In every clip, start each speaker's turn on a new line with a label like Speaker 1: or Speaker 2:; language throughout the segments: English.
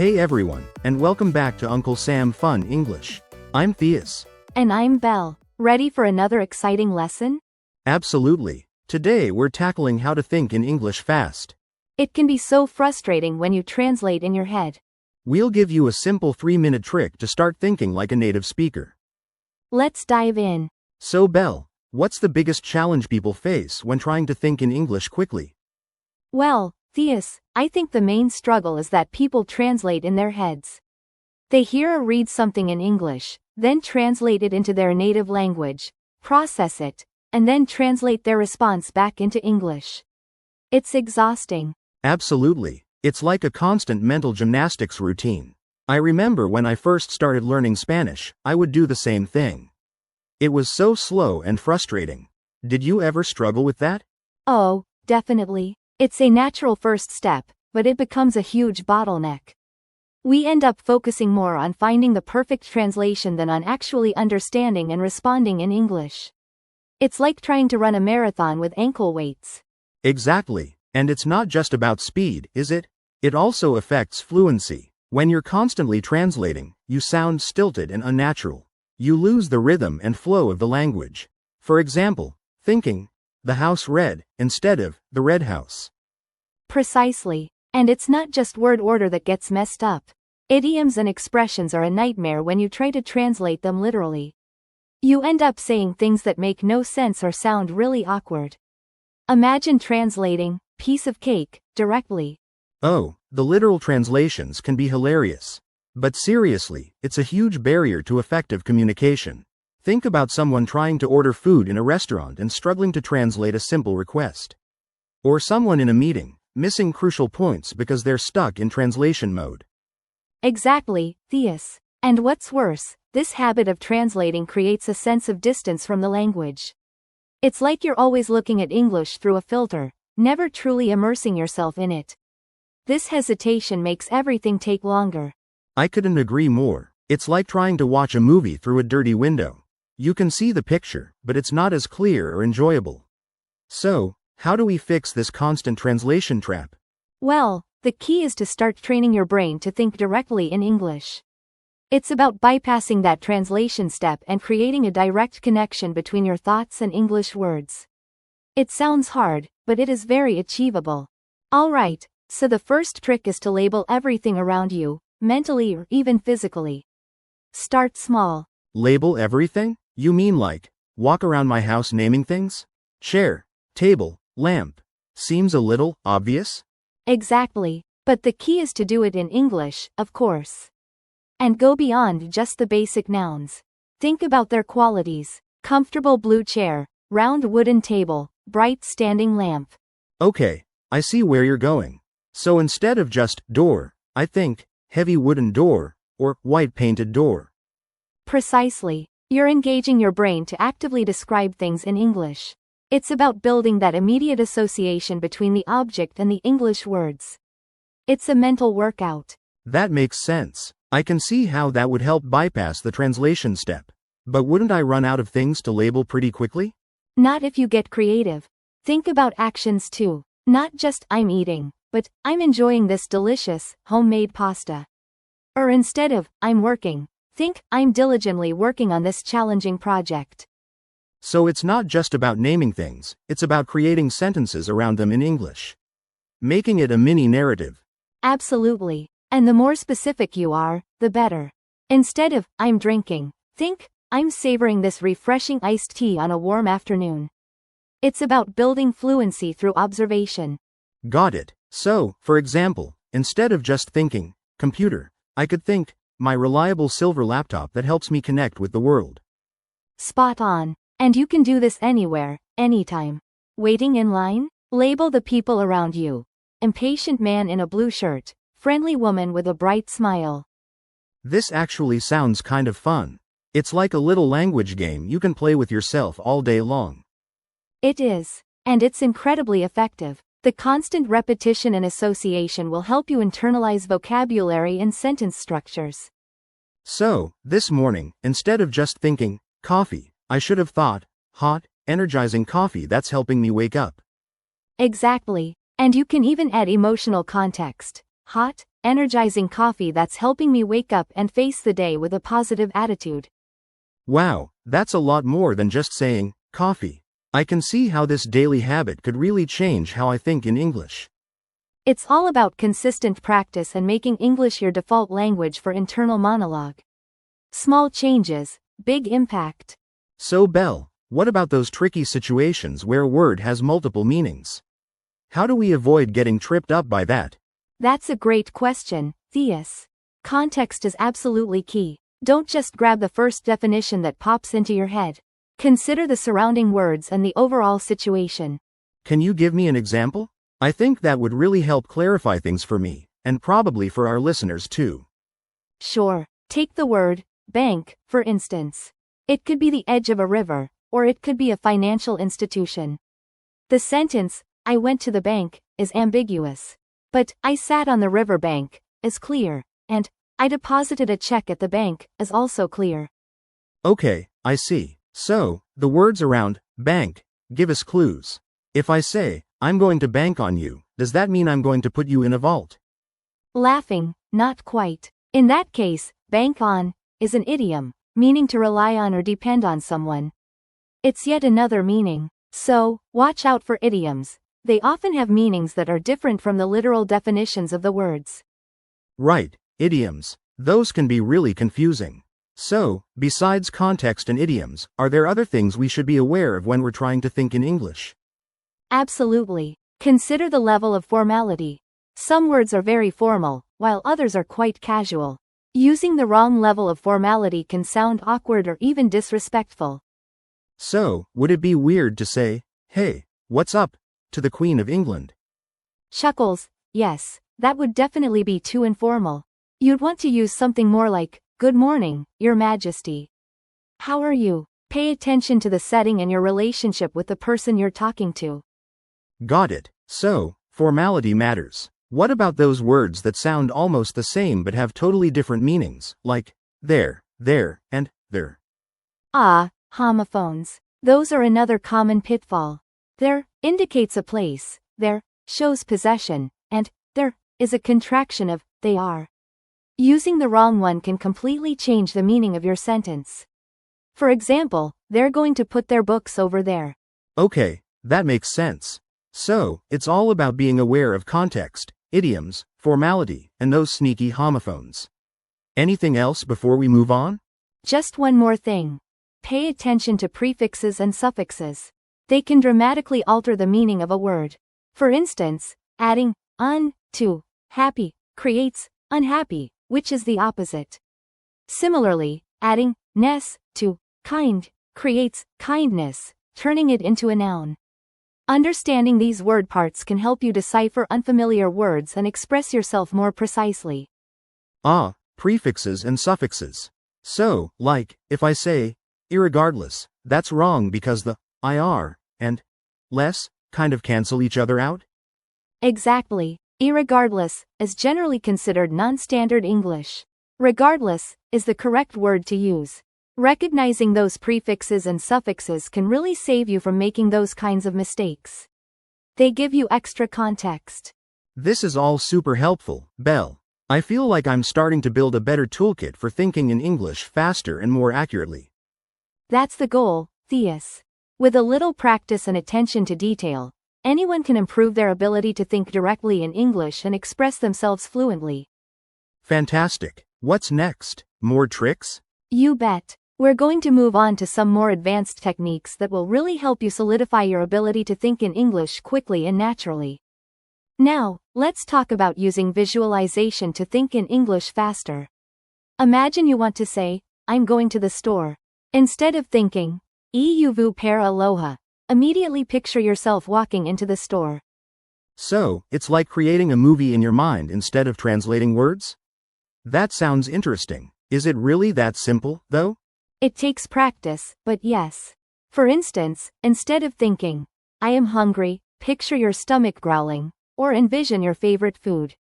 Speaker 1: Hey everyone, and welcome back to Uncle Sam Fun English. I'm Theus.
Speaker 2: And I'm Belle. Ready for another exciting lesson?
Speaker 1: Absolutely. Today we're tackling how to think in English fast.
Speaker 2: It can be so frustrating when you translate in your head.
Speaker 1: We'll give you a simple 3-minute trick to start thinking like a native speaker.
Speaker 2: Let's dive in.
Speaker 1: So Belle, what's the biggest challenge people face when trying to think in English quickly?
Speaker 2: Well, Theus, I think the main struggle is that people translate in their heads. They hear or read something in English, then translate it into their native language, process it, and then translate their response back into English. It's exhausting.
Speaker 1: Absolutely. It's like a constant mental gymnastics routine. I remember when I first started learning Spanish, I would do the same thing. It was so slow and frustrating. Did you ever struggle with that?
Speaker 2: Oh, definitely. It's a natural first step, but it becomes a huge bottleneck. We end up focusing more on finding the perfect translation than on actually understanding and responding in English. It's like trying to run a marathon with ankle weights.
Speaker 1: Exactly. And it's not just about speed, is it? It also affects fluency. When you're constantly translating, you sound stilted and unnatural. You lose the rhythm and flow of the language. For example, thinking, the house red, instead of, the red house.
Speaker 2: Precisely. And it's not just word order that gets messed up. Idioms and expressions are a nightmare when you try to translate them literally. You end up saying things that make no sense or sound really awkward. Imagine translating, piece of cake, directly.
Speaker 1: Oh, the literal translations can be hilarious. But seriously, it's a huge barrier to effective communication. Think about someone trying to order food in a restaurant and struggling to translate a simple request. Or someone in a meeting, missing crucial points because they're stuck in translation mode.
Speaker 2: Exactly, Theus. And what's worse, this habit of translating creates a sense of distance from the language. It's like you're always looking at English through a filter, never truly immersing yourself in it. This hesitation makes everything take longer.
Speaker 1: I couldn't agree more. It's like trying to watch a movie through a dirty window. You can see the picture, but it's not as clear or enjoyable. So, how do we fix this constant translation trap?
Speaker 2: Well, the key is to start training your brain to think directly in English. It's about bypassing that translation step and creating a direct connection between your thoughts and English words. It sounds hard, but it is very achievable. Alright, so the first trick is to label everything around you, mentally or even physically. Start small.
Speaker 1: Label everything? You mean like, walk around my house naming things? Chair, table, lamp. Seems a little obvious?
Speaker 2: Exactly, but the key is to do it in English, of course. And go beyond just the basic nouns. Think about their qualities: comfortable blue chair, round wooden table, bright standing lamp.
Speaker 1: Okay, I see where you're going. So instead of just door, I think heavy wooden door or white painted door.
Speaker 2: Precisely. You're engaging your brain to actively describe things in English. It's about building that immediate association between the object and the English words. It's a mental workout.
Speaker 1: That makes sense. I can see how that would help bypass the translation step. But wouldn't I run out of things to label pretty quickly?
Speaker 2: Not if you get creative. Think about actions too. Not just I'm eating, but I'm enjoying this delicious, homemade pasta. Or instead of I'm working, think I'm diligently working on this challenging project.
Speaker 1: So it's not just about naming things, it's about creating sentences around them in English. Making it a mini narrative.
Speaker 2: Absolutely. And the more specific you are, the better. Instead of I'm drinking, think I'm savoring this refreshing iced tea on a warm afternoon. It's about building fluency through observation.
Speaker 1: Got it. So, for example, instead of just thinking, computer, I could think, my reliable silver laptop that helps me connect with the world.
Speaker 2: Spot on. And you can do this anywhere, anytime. Waiting in line? Label the people around you. Impatient man in a blue shirt, friendly woman with a bright smile.
Speaker 1: This actually sounds kind of fun. It's like a little language game you can play with yourself all day long.
Speaker 2: It is. And it's incredibly effective. The constant repetition and association will help you internalize vocabulary and sentence structures.
Speaker 1: So, this morning, instead of just thinking, coffee, I should have thought, hot, energizing coffee that's helping me wake up.
Speaker 2: Exactly. And you can even add emotional context. Hot, energizing coffee that's helping me wake up and face the day with a positive attitude.
Speaker 1: Wow, that's a lot more than just saying, coffee. I can see how this daily habit could really change how I think in English.
Speaker 2: It's all about consistent practice and making English your default language for internal monologue. Small changes, big impact.
Speaker 1: So Belle, what about those tricky situations where a word has multiple meanings? How do we avoid getting tripped up by that?
Speaker 2: That's a great question, Theus. Context is absolutely key. Don't just grab the first definition that pops into your head. Consider the surrounding words and the overall situation.
Speaker 1: Can you give me an example? I think that would really help clarify things for me, and probably for our listeners too.
Speaker 2: Sure. Take the word bank, for instance. It could be the edge of a river, or it could be a financial institution. The sentence, I went to the bank, is ambiguous. But, I sat on the river bank, is clear, and, I deposited a check at the bank, is also clear.
Speaker 1: Okay, I see. So, the words around bank give us clues. If I say, I'm going to bank on you, does that mean I'm going to put you in a vault?
Speaker 2: Laughing, not quite. In that case, bank on is an idiom, meaning to rely on or depend on someone. It's yet another meaning. So, watch out for idioms. They often have meanings that are different from the literal definitions of the words.
Speaker 1: Right, idioms. Those can be really confusing. So, besides context and idioms, are there other things we should be aware of when we're trying to think in English?
Speaker 2: Absolutely. Consider the level of formality. Some words are very formal, while others are quite casual. Using the wrong level of formality can sound awkward or even disrespectful.
Speaker 1: So, would it be weird to say, hey, what's up, to the Queen of England?
Speaker 2: Chuckles, yes, that would definitely be too informal. You'd want to use something more like, good morning, Your Majesty. How are you? Pay attention to the setting and your relationship with the person you're talking to.
Speaker 1: Got it. So, formality matters. What about those words that sound almost the same but have totally different meanings, like there, and there?
Speaker 2: Ah, homophones. Those are another common pitfall. There indicates a place, there shows possession, and there is a contraction of they are. Using the wrong one can completely change the meaning of your sentence. For example, they're going to put their books over there.
Speaker 1: Okay, that makes sense. So, it's all about being aware of context, idioms, formality, and those sneaky homophones. Anything else before we move on?
Speaker 2: Just one more thing. Pay attention to prefixes and suffixes. They can dramatically alter the meaning of a word. For instance, adding un to happy creates unhappy, which is the opposite. Similarly, adding ness to kind creates kindness, turning it into a noun. Understanding these word parts can help you decipher unfamiliar words and express yourself more precisely.
Speaker 1: Ah, prefixes and suffixes. So, like, if I say, irregardless, that's wrong because the ir and less kind of cancel each other out?
Speaker 2: Exactly. Irregardless is generally considered non-standard English. Regardless is the correct word to use. Recognizing those prefixes and suffixes can really save you from making those kinds of mistakes. They give you extra context.
Speaker 1: This is all super helpful, Belle. I feel like I'm starting to build a better toolkit for thinking in English faster and more accurately.
Speaker 2: That's the goal, Theus. With a little practice and attention to detail, anyone can improve their ability to think directly in English and express themselves fluently.
Speaker 1: Fantastic. What's next? More tricks?
Speaker 2: You bet. We're going to move on to some more advanced techniques that will really help you solidify your ability to think in English quickly and naturally. Now, let's talk about using visualization to think in English faster. Imagine you want to say, I'm going to the store. Instead of thinking, eu vu per aloha, immediately picture yourself walking into the store.
Speaker 1: So, it's like creating a movie in your mind instead of translating words? That sounds interesting. Is it really that simple, though?
Speaker 2: It takes practice, but yes. For instance, instead of thinking, I am hungry, picture your stomach growling, or envision your favorite food.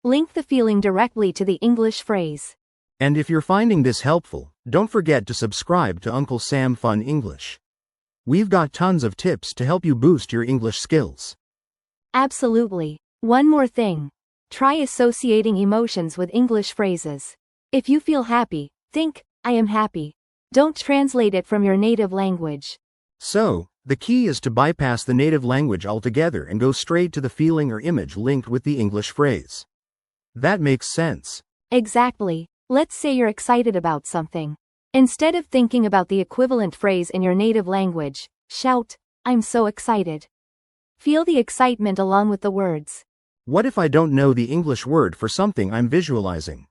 Speaker 2: Link the feeling directly to the English phrase.
Speaker 1: And if you're finding this helpful, don't forget to subscribe to Uncle Sam Fun English. We've got tons of tips to help you boost your English skills.
Speaker 2: Absolutely. One more thing. Try associating emotions with English phrases. If you feel happy, think, I am happy. Don't translate it from your native language.
Speaker 1: So, the key is to bypass the native language altogether and go straight to the feeling or image linked with the English phrase. That makes sense.
Speaker 2: Exactly. Let's say you're excited about something. Instead of thinking about the equivalent phrase in your native language, shout, I'm so excited. Feel the excitement along with the words.
Speaker 1: What if I don't know the English word for something I'm visualizing?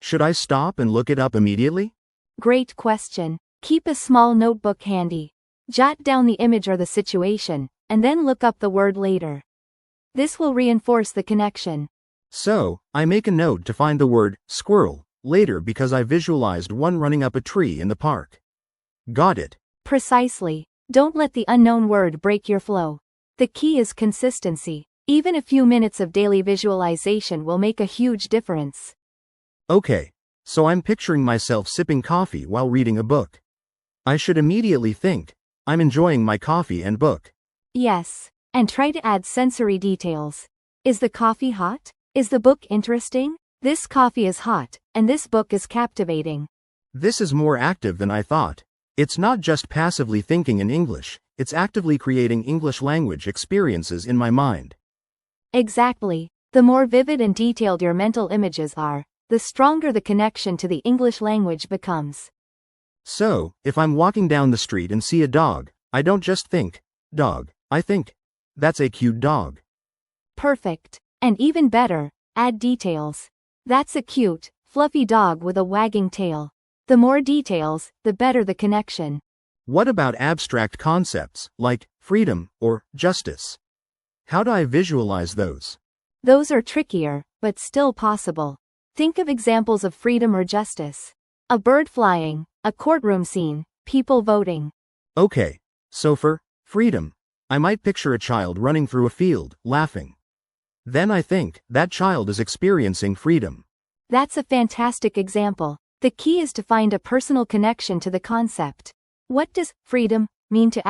Speaker 1: Should I stop and look it up immediately?
Speaker 2: Great question. Keep a small notebook handy. Jot down the image or the situation, and then look up the word later. This will reinforce the connection.
Speaker 1: So, I make a note to find the word squirrel later because I visualized one running up a tree in the park. Got it.
Speaker 2: Precisely. Don't let the unknown word break your flow. The key is consistency. Even a few minutes of daily visualization will make a huge difference.
Speaker 1: Okay, so I'm picturing myself sipping coffee while reading a book. I should immediately think, I'm enjoying my coffee and book.
Speaker 2: Yes, and try to add sensory details. Is the coffee hot? Is the book interesting? This coffee is hot, and this book is captivating.
Speaker 1: This is more active than I thought. It's not just passively thinking in English, it's actively creating English language experiences in my mind.
Speaker 2: Exactly. The more vivid and detailed your mental images are, the stronger the connection to the English language becomes.
Speaker 1: So, if I'm walking down the street and see a dog, I don't just think, dog, I think, that's a cute dog.
Speaker 2: Perfect. And even better, add details. That's a cute, fluffy dog with a wagging tail. The more details, the better the connection.
Speaker 1: What about abstract concepts, like freedom or justice? How do I visualize those?
Speaker 2: Those are trickier, but still possible. Think of examples of freedom or justice. A bird flying, a courtroom scene, people voting.
Speaker 1: Okay, so for freedom, I might picture a child running through a field, laughing. Then I think, that child is experiencing freedom.
Speaker 2: That's a fantastic example. The key is to find a personal connection to the concept. What does freedom mean to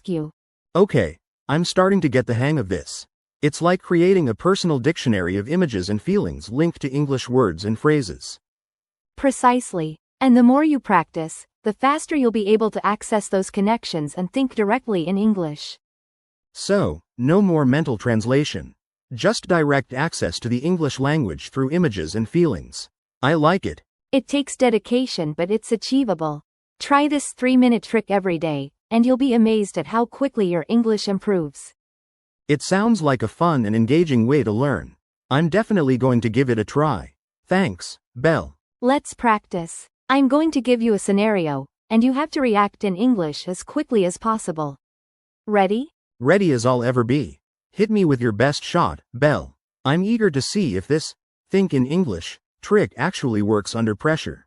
Speaker 2: *you?
Speaker 1: Okay, I'm starting to get the hang of this. It's like creating a personal dictionary of images and feelings linked to English words and phrases.
Speaker 2: Precisely. And the more you practice, the faster you'll be able to access those connections and think directly in English.
Speaker 1: So, no more mental translation. Just direct access to the English language through images and feelings. I like it.
Speaker 2: It takes dedication, but it's achievable. Try this 3-minute trick every day, and you'll be amazed at how quickly your English improves.
Speaker 1: It sounds like a fun and engaging way to learn. I'm definitely going to give it a try. Thanks, Belle.
Speaker 2: Let's practice. I'm going to give you a scenario, and you have to react in English as quickly as possible. Ready?
Speaker 1: Ready as I'll ever be. Hit me with your best shot, Belle. I'm eager to see if this think in English trick actually works under pressure.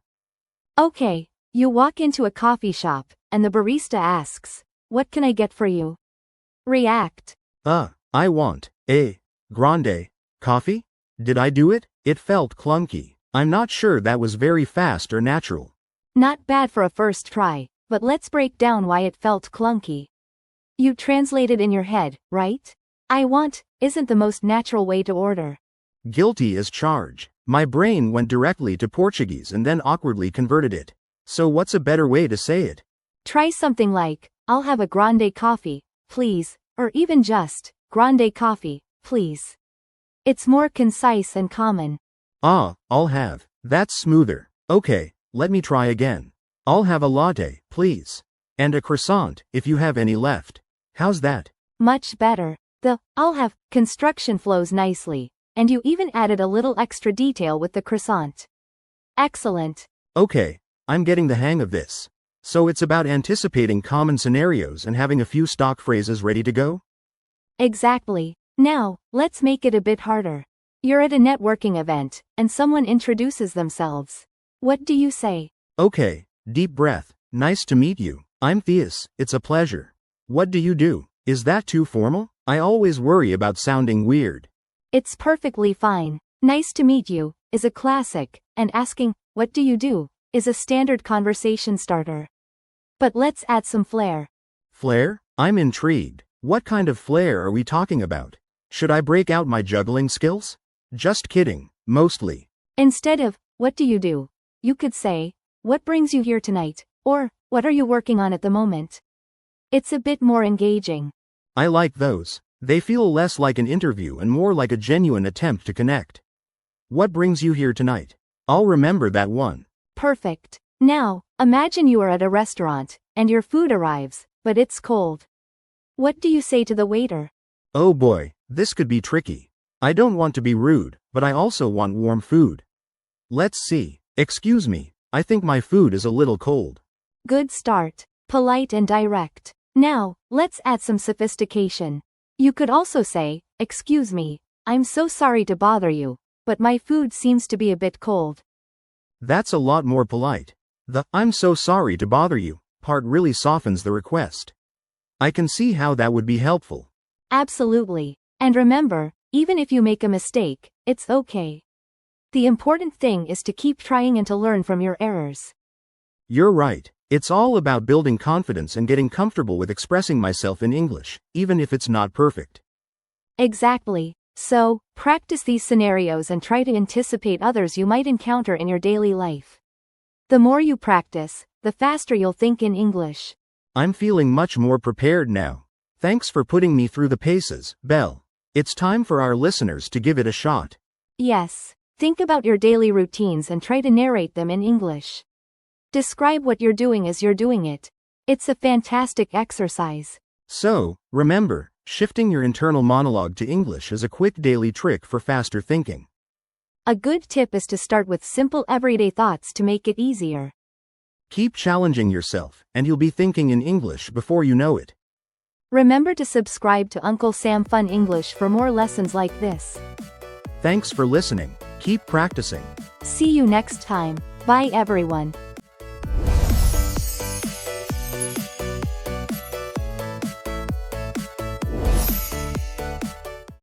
Speaker 2: Okay, you walk into a coffee shop, and the barista asks, "What can I get for you?" React.
Speaker 1: I want a grande coffee? Did I do it? It felt clunky. I'm not sure that was very fast or natural.
Speaker 2: Not bad for a first try, but let's break down why it felt clunky. You translated in your head, right? I want isn't the most natural way to order.
Speaker 1: Guilty as charged. My brain went directly to Portuguese and then awkwardly converted it. So what's a better way to say it?
Speaker 2: Try something like, I'll have a grande coffee, please, or even just, grande coffee, please. It's more concise and common.
Speaker 1: I'll have. That's smoother. Okay, let me try again. I'll have a latte, please. And a croissant, if you have any left. How's that?
Speaker 2: Much better. The I'll have construction flows nicely, and you even added a little extra detail with the croissant. Excellent.
Speaker 1: Okay, I'm getting the hang of this. So it's about anticipating common scenarios and having a few stock phrases ready to go?
Speaker 2: Exactly. Now, let's make it a bit harder. You're at a networking event, and someone introduces themselves. What do you say?
Speaker 1: Okay, deep breath. Nice to meet you. I'm Theus, it's a pleasure. What do you do? Is that too formal? I always worry about sounding weird.
Speaker 2: It's perfectly fine. Nice to meet you is a classic, and asking, what do you do, is a standard conversation starter. But let's add some flair.
Speaker 1: Flair? I'm intrigued. What kind of flair are we talking about? Should I break out my juggling skills? Just kidding, mostly.
Speaker 2: Instead of, what do, you could say, what brings you here tonight, or, what are you working on at the moment? It's a bit more engaging.
Speaker 1: I like those. They feel less like an interview and more like a genuine attempt to connect. What brings you here tonight? I'll remember that one.
Speaker 2: Perfect. Now, imagine you are at a restaurant, and your food arrives, but it's cold. What do you say to the waiter?
Speaker 1: Oh boy, this could be tricky. I don't want to be rude, but I also want warm food. Let's see. Excuse me, I think my food is a little cold.
Speaker 2: Good start. Polite and direct. Now, let's add some sophistication. You could also say, excuse me, I'm so sorry to bother you, but my food seems to be a bit cold.
Speaker 1: That's a lot more polite. The "I'm so sorry to bother you" part really softens the request. I can see how that would be helpful.
Speaker 2: Absolutely. And remember, even if you make a mistake, it's okay. The important thing is to keep trying and to learn from your errors.
Speaker 1: You're right. It's all about building confidence and getting comfortable with expressing myself in English, even if it's not perfect.
Speaker 2: Exactly. So, practice these scenarios and try to anticipate others you might encounter in your daily life. The more you practice, the faster you'll think in English.
Speaker 1: I'm feeling much more prepared now. Thanks for putting me through the paces, Belle. It's time for our listeners to give it a shot.
Speaker 2: Yes. Think about your daily routines and try to narrate them in English. Describe what you're doing as you're doing it. It's a fantastic exercise.
Speaker 1: So, remember, shifting your internal monologue to English is a quick daily trick for faster thinking.
Speaker 2: A good tip is to start with simple everyday thoughts to make it easier.
Speaker 1: Keep challenging yourself, and you'll be thinking in English before you know it.
Speaker 2: Remember to subscribe to Uncle Sam Fun English for more lessons like this.
Speaker 1: Thanks for listening. Keep practicing.
Speaker 2: See you next time. Bye everyone.